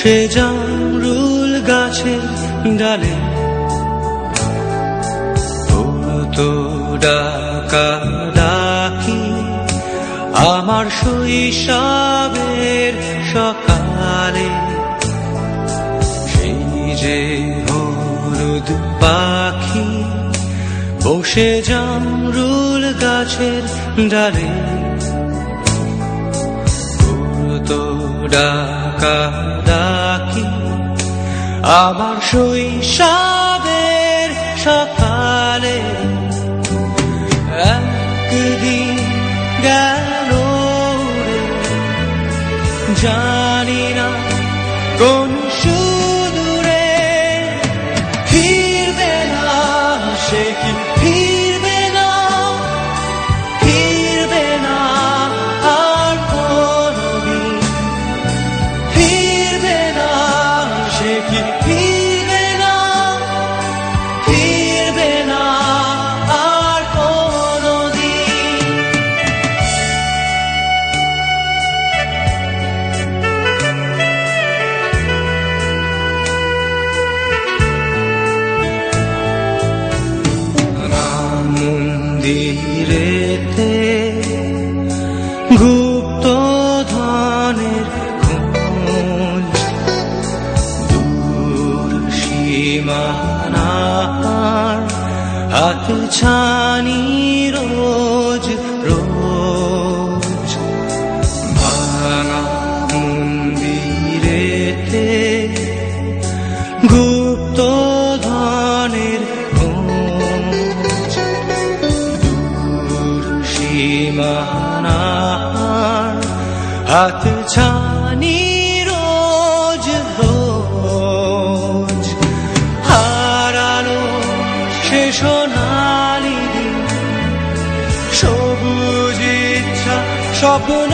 বসে জামরুল গাছের ডালে তো ডাকা ডাকি আমার শৈশবের সকালে, সেই যে হলুদ পাখি বসে জামরুল গাছের ডালে তো ডাকা ডাকি আমার শৈশবের সকালে। একদিন গেল রে, জানি না কোন সুদূরে, ফিরবে না সে কি ফিরবে না, ফিরবে না আর কোনদিন, ফিরবে না সে কি ফিরবে না, ফিরবে না আর কোনদিন। রাম মন্দিরেতে গুপ্ত ধনের খোঁজ, দূর সীমানার হাত ছানি রোজ রোজ। ভাঙা মন্দিরেতে গুপ্ত ধনের খোঁজ, দূর সীমানার হাত ছানি রোজ রোজ। হারালো সে সোনালি দিন, সবুজ ইচ্ছা স্বপ্ন